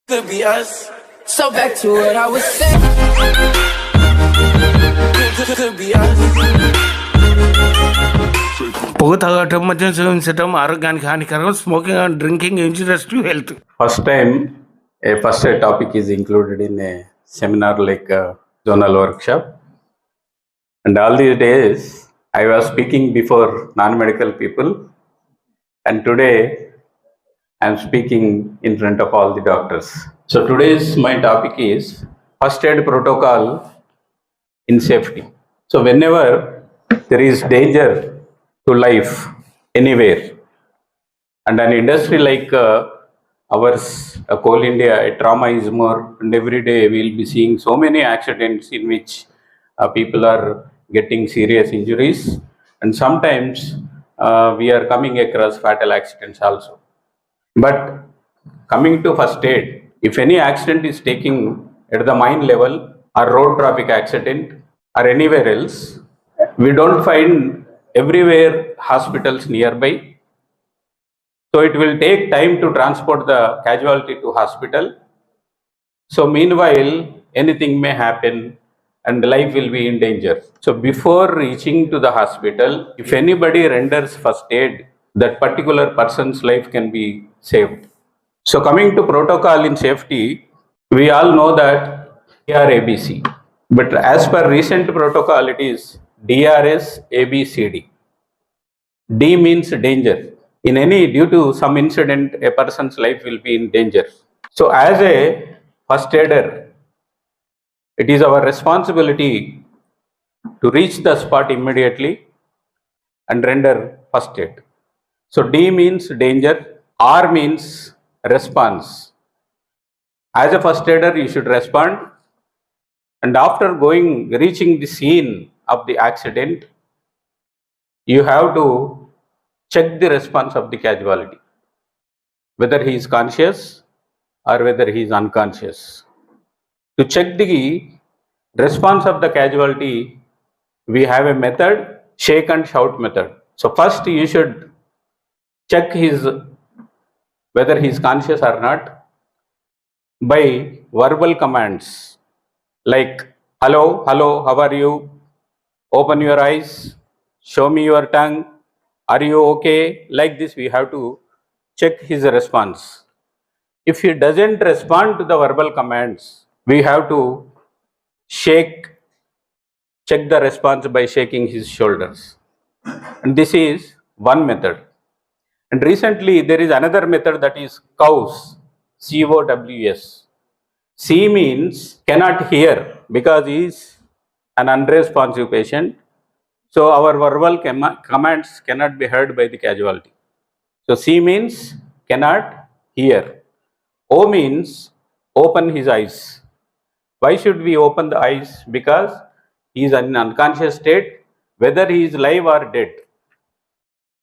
Could be us. So back to what I was saying. Could be us. పొగ తాగటం మద్యం సేవించడం ఆరోగ్యానికి హానికరం. Smoking and drinking injurious to health. First time a first aid topic is included in a seminar like a zonal workshop, and all these days I was speaking before non-medical people, and today I am speaking in front of all the doctors. So today's my topic is first aid protocol in safety. So whenever there is danger to life anywhere, and an industry like ours, Coal India, trauma is more, and every day we will be seeing so many accidents in which people are getting serious injuries, and sometimes we are coming across fatal accidents also. But coming to first aid, if any accident is taking at the mine level or road traffic accident or anywhere else, we don't find everywhere hospitals nearby. So it will take time to transport the casualty to hospital. So meanwhile, anything may happen and life will be in danger. So before reaching to the hospital, if anybody renders first aid, that particular person's life can be saved. So coming to protocol in safety, we all know that DRABC. But as per recent protocol, it is DRS ABCD. D means danger. In any, due to some incident, a person's life will be in danger. So as a first aider, it is our responsibility to reach the spot immediately and render first aid. So D means danger, R means response. As a first aider, you should respond, and after reaching the scene of the accident, you have to check the response of the casualty, whether he is conscious or whether he is unconscious. To check the response of the casualty, we have a method, shake and shout method. So first you should check whether he is conscious or not by verbal commands like hello, hello, how are you, open your eyes, show me your tongue, are you okay? Like this we have to check his response. If he doesn't respond to the verbal commands, we have to check the response by shaking his shoulders. And this is one method. And recently there is another method, that is COWS, COWS. C means cannot hear because he is an unresponsive patient. So our verbal commands cannot be heard by the casualty. So C means cannot hear. O means open his eyes. Why should we open the eyes? Because he is in unconscious state, whether he is live or dead.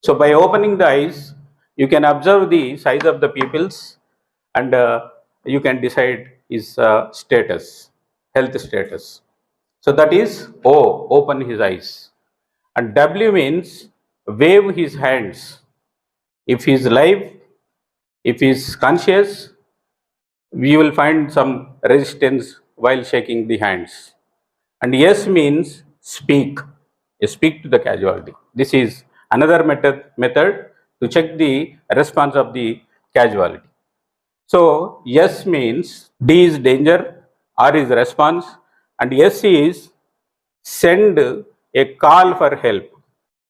So by opening the eyes, you can observe the size of the pupils, and you can decide his status, health status. So that is O, open his eyes. And W means wave his hands. If he is live, if he is conscious, we will find some resistance while shaking the hands. And S means speak. Speak to the casualty. This is another method to check the response of the casualty. So S means D is danger, R is response, and S is send a call for help.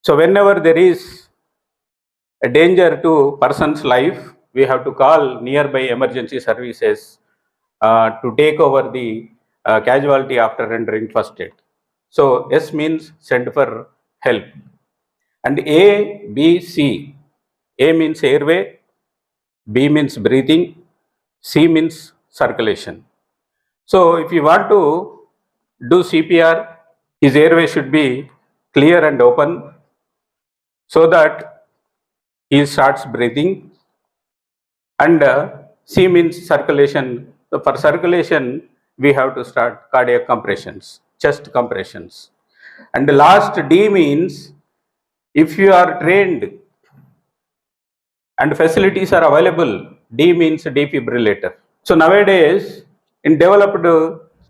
So whenever there is a danger to person's life, we have to call nearby emergency services to take over the casualty after rendering first aid. So S means send for help. And A, B, C. A means airway, B means breathing, C means circulation. So if you want to do CPR, his airway should be clear and open so that he starts breathing. And C means circulation. So for circulation, we have to start cardiac compressions, chest compressions. And the last D means if you are trained and facilities are available, D means defibrillator. So nowadays, in developed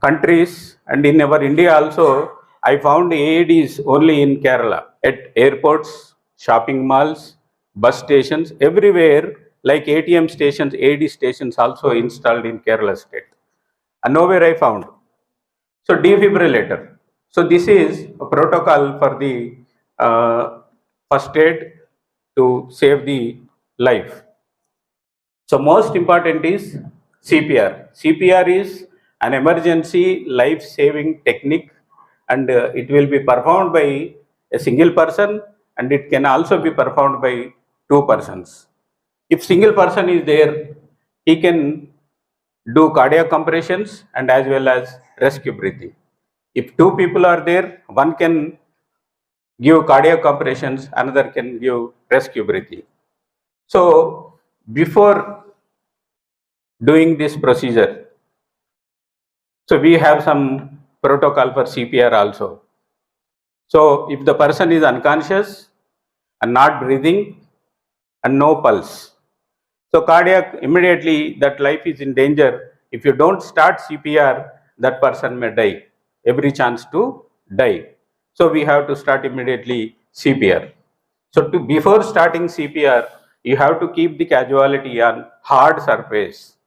countries and in our India also, I found AEDs only in Kerala at airports, shopping malls, bus stations, everywhere, like ATM stations, AED stations also installed in Kerala state. And nowhere I found. So defibrillator. So this is a protocol for the uh, first aid to save the life. So most important is CPR. CPR is an emergency life-saving technique, and it will be performed by a single person, and it can also be performed by two persons. If single person is there, he can do cardiac compressions and as well as rescue breathing. If two people are there, one can give cardiac compressions, another can give rescue breathing. So before doing this procedure, so we have some protocol for CPR also. So if the person is unconscious and not breathing and no pulse, so cardiac, immediately that life is in danger. If you don't start CPR, that person may die, every chance to die. So we have to start immediately CPR. So before starting CPR, you have to keep the casualty on hard surface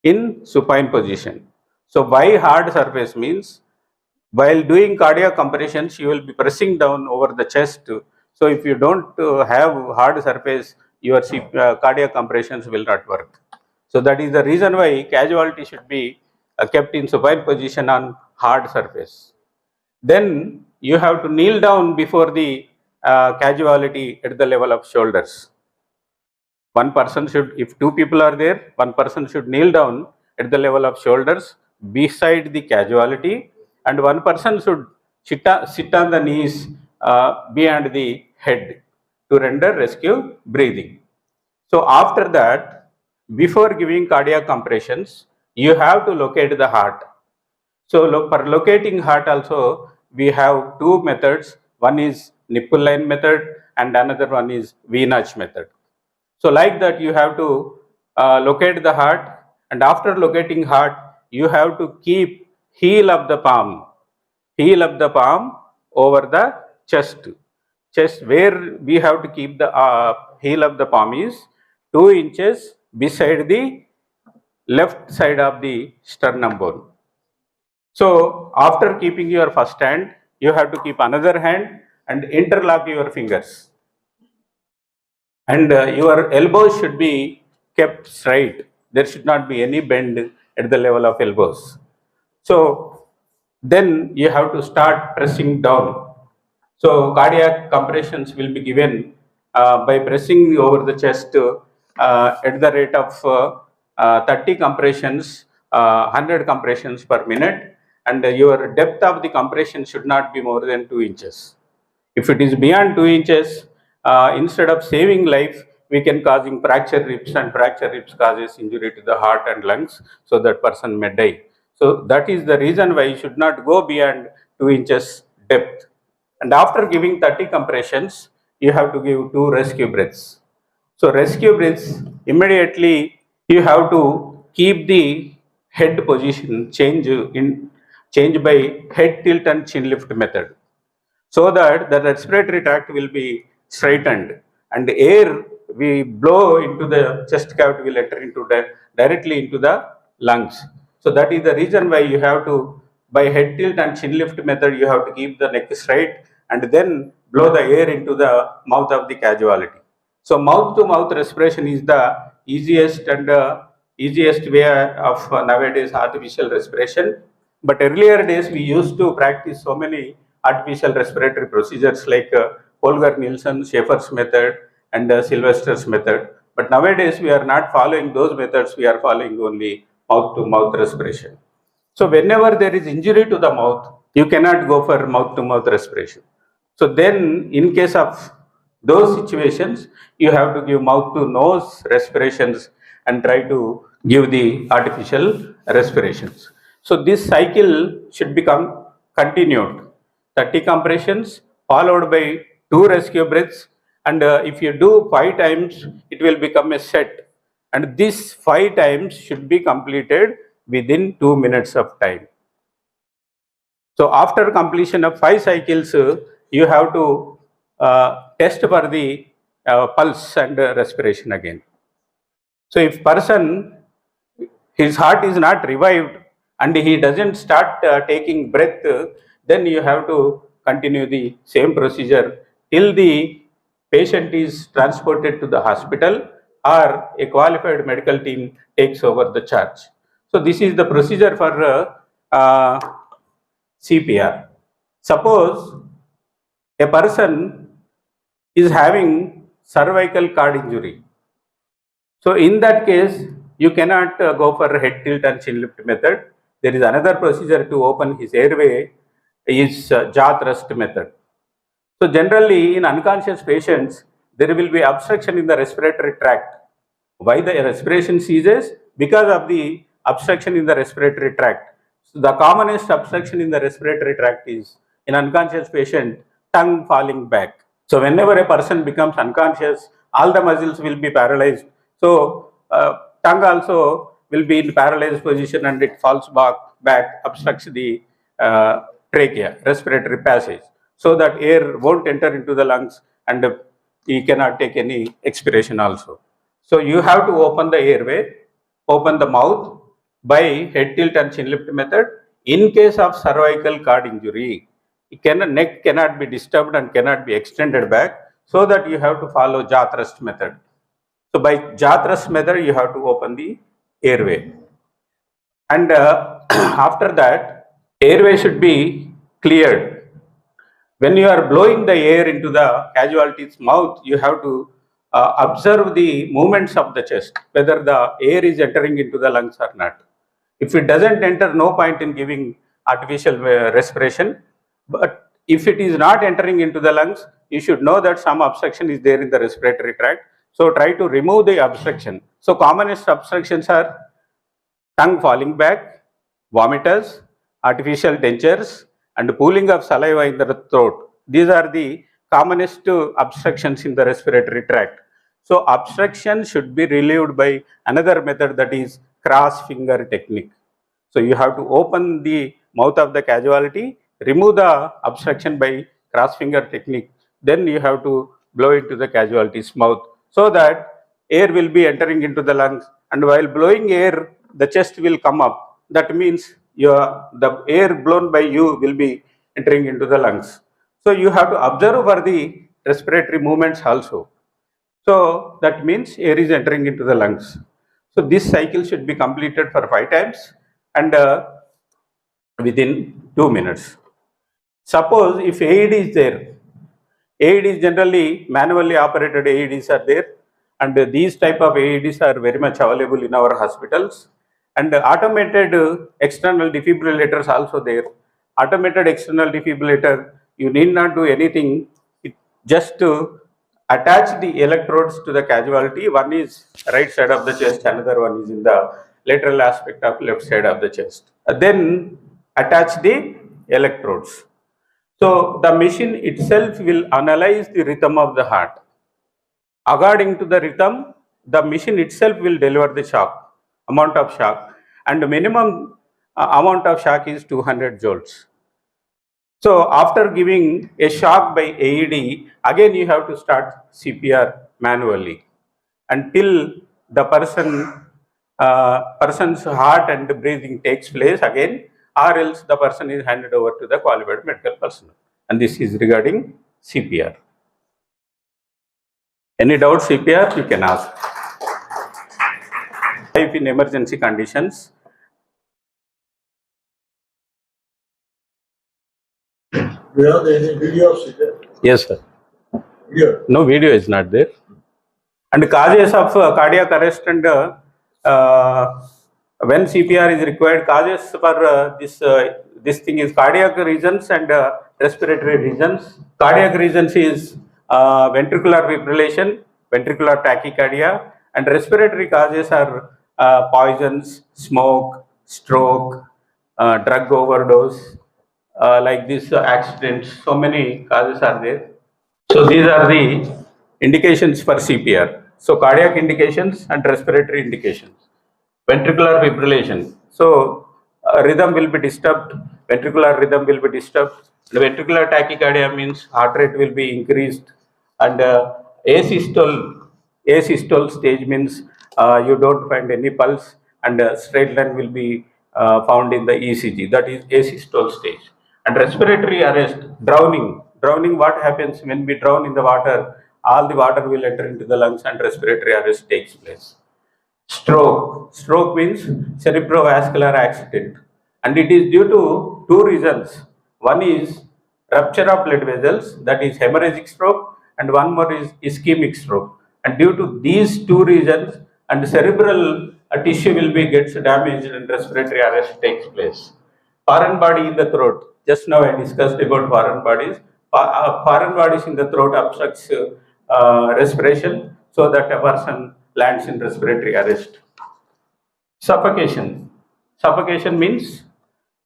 in supine position. So why hard surface means, while doing cardiac compressions, you will be pressing down over the chest. So if you don't have hard surface, your cardiac compressions will not work. So that is the reason why casualty should be kept in supine position on hard surface. Then you have to kneel down before the casualty at the level of shoulders. One person should, if two people are there, one person should kneel down at the level of shoulders beside the casualty, and one person should sit on the knees beyond the head to render rescue breathing. So after that, before giving cardiac compressions, you have to locate the heart. So for locating heart also, we have two methods. One is nipple line method and another one is V-notch method. So like that, you have to locate the heart, and after locating heart, you have to keep heel of the palm over the chest. Chest, where we have to keep the heel of the palm is 2 inches beside the left side of the sternum bone. So after keeping your first hand, you have to keep another hand and interlock your fingers. And your elbows should be kept straight. There should not be any bend at the level of elbows. So then you have to start pressing down. So cardiac compressions will be given by pressing over the chest at the rate of 30 compressions, 100 compressions per minute, and your depth of the compression should not be more than 2 inches. If it is beyond 2 inches, instead of saving life, we can causing fracture ribs, and fracture ribs causes injury to the heart and lungs, so that person may die. So that is the reason why you should not go beyond 2 inches depth. And after giving 30 compressions, you have to give 2 rescue breaths. So rescue breaths, immediately you have to keep the head position change by head tilt and chin lift method, so that the respiratory tract will be straightened, and the air we blow into the chest cavity will enter into directly into the lungs. So that is the reason why you have to, by head tilt and chin lift method, you have to keep the neck straight and then blow the air into the mouth of the casualty. So mouth to mouth respiration is the easiest and easiest way of nowadays artificial respiration. But earlier days we used to practice so many artificial respiratory procedures like Holger-Nielsen, Schaefer's method and Sylvester's method. But nowadays we are not following those methods, we are following only mouth to mouth respiration. So whenever there is injury to the mouth, you cannot go for mouth to mouth respiration. So then in case of those situations, you have to give mouth to nose respirations and try to give the artificial respirations. So this cycle should become continued. 30 compressions followed by 2 rescue breaths, and if you do 5 times, it will become a set. and this 5 times should be completed within 2 minutes of time. So after completion of 5 cycles, you have to test for the pulse and respiration again. So if person, his heart is not revived and he doesn't start taking breath, then you have to continue the same procedure till the patient is transported to the hospital or a qualified medical team takes over the charge. So this is the procedure for CPR. Suppose a person is having cervical cord injury. So in that case, you cannot go for head tilt and chin lift method. There is another procedure to open his airway, is jaw thrust method. So generally in unconscious patients, there will be obstruction in the respiratory tract. Why the respiration ceases? Because of the obstruction in the respiratory tract. So the commonest obstruction in the respiratory tract is in unconscious patient, tongue falling back. So whenever a person becomes unconscious, all the muscles will be paralyzed. So tongue also will be in paralyzed position and it falls back, obstructs the trachea, respiratory passage, so that air won't enter into the lungs and he cannot take any expiration also. So you have to open the airway, open the mouth by head tilt and chin lift method. In case of cervical cord injury, neck cannot be disturbed and cannot be extended back, so that you have to follow jaw thrust method. So by jaw thrust method, you have to open the airway. And after that, airway should be cleared. When you are blowing the air into the casualty's mouth, you have to observe the movements of the chest, whether the air is entering into the lungs or not. If it doesn't enter, no point in giving artificial respiration. But if it is not entering into the lungs, you should know that some obstruction is there in the respiratory tract. So try to remove the obstruction. So commonest obstructions are tongue falling back, vomiters, artificial dentures, and pooling of saliva in the throat. These are the commonest obstructions in the respiratory tract. So obstruction should be relieved by another method, that is cross finger technique. So you have to open the mouth of the casualty, remove the obstruction by cross finger technique, then you have to blow into the casualty's mouth, so that air will be entering into the lungs, and while blowing air, the chest will come up. That means the air blown by you will be entering into the lungs. So you have to observe for the respiratory movements also. So that means air is entering into the lungs. So this cycle should be completed for 5 times and within 2 minutes. Suppose if AED is there, AED is generally manually operated AEDs are there, and these type of AEDs are very much available in our hospitals, and automated external defibrillators also there. Automated external defibrillator, you need not do anything, it just attach the electrodes to the casualty. One is right side of the chest, another one is in the lateral aspect of left side of the chest. Then attach the electrodes. So the machine itself will analyze the rhythm of the heart. According to the rhythm, the machine itself will deliver the shock, amount of shock, and the minimum amount of shock is 200 joules. So after giving a shock by AED, again you have to start CPR manually until the person's heart and breathing takes place again, or else the person is handed over to the qualified medical personnel. And this is regarding CPR. Any doubt CPR, you can ask. If in emergency conditions, Do you have any video of CPR? yes sir. Video. No, video is not there. And causes of cardiac arrest and when CPR is required, causes for this thing is cardiac reasons and respiratory reasons. Cardiac reasons is ventricular fibrillation, ventricular tachycardia, and respiratory causes are poisons, smoke, stroke, drug overdose, like this accidents. So many causes are there. So these are the indications for CPR. So cardiac indications and respiratory indications. Ventricular fibrillation. So rhythm will be disturbed, ventricular rhythm will be disturbed. The ventricular tachycardia means heart rate will be increased, and asystole stage means you don't find any pulse, and straight line will be found in the ECG. That is asystole stage. And respiratory arrest, drowning. Drowning, what happens when we drown in the water? All the water will enter into the lungs and respiratory arrest takes place. Stroke. Stroke means cerebrovascular accident, and it is due to two reasons. One is rupture of blood vessels, that is hemorrhagic stroke, and one more is ischemic stroke. And due to these two reasons, and cerebral tissue will be gets damaged and respiratory arrest takes place. Foreign body in the throat. Just now I discussed about foreign bodies. Foreign bodies in the throat obstructs respiration, so that a person lands in respiratory arrest. Suffocation. Suffocation means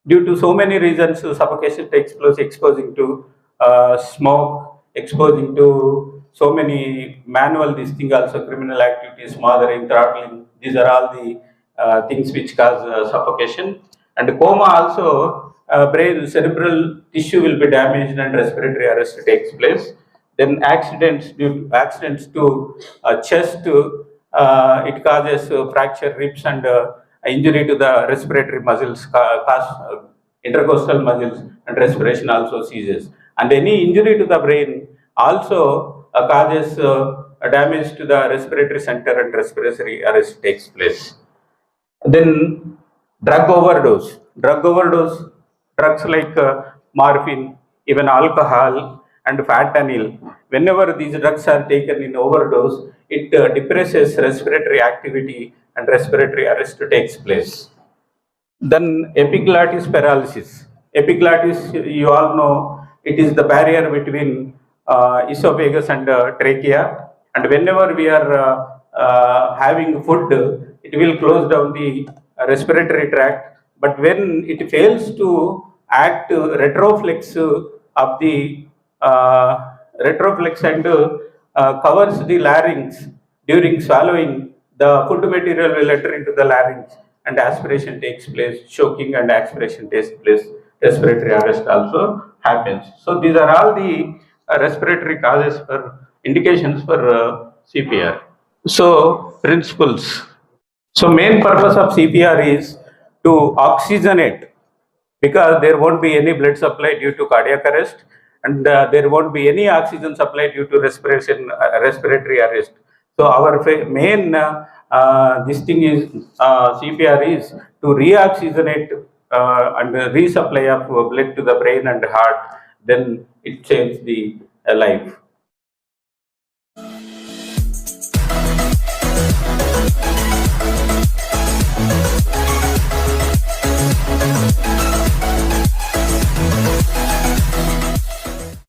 due to so many reasons, suffocation takes place, exposing to smoke, exposing to so many manual this thing also, criminal activities, smothering, throttling. These are all the things which cause suffocation. And coma also, brain cerebral tissue will be damaged and respiratory arrest takes place. Then accidents to chest, it causes fracture ribs and injury to the respiratory muscles, intercostal muscles, and respiration also ceases. And any injury to the brain also causes damage to the respiratory center and respiratory arrest takes place. Then drug overdose. Drug overdose, drugs like morphine, even alcohol and fentanyl. Whenever these drugs are taken in overdose, it depresses respiratory activity and respiratory arrest takes place. Then epiglottis paralysis. Epiglottis, you all know, it is the barrier between esophagus and trachea. And whenever we are having food, it will close down the respiratory tract. But when it fails to act retroflex of the retroflex and covers the larynx during swallowing, the food material will enter into the larynx and aspiration takes place, choking and aspiration takes place, respiratory arrest also happens. So these are all the respiratory causes for indications for CPR. So principles. So main purpose of CPR is to oxygenate, because there won't be any blood supply due to cardiac arrest, and there won't be any oxygen supply due to respiratory arrest. So our main this thing is CPR is to reoxygenate and resupply of blood to the brain and heart. Then it saves the life.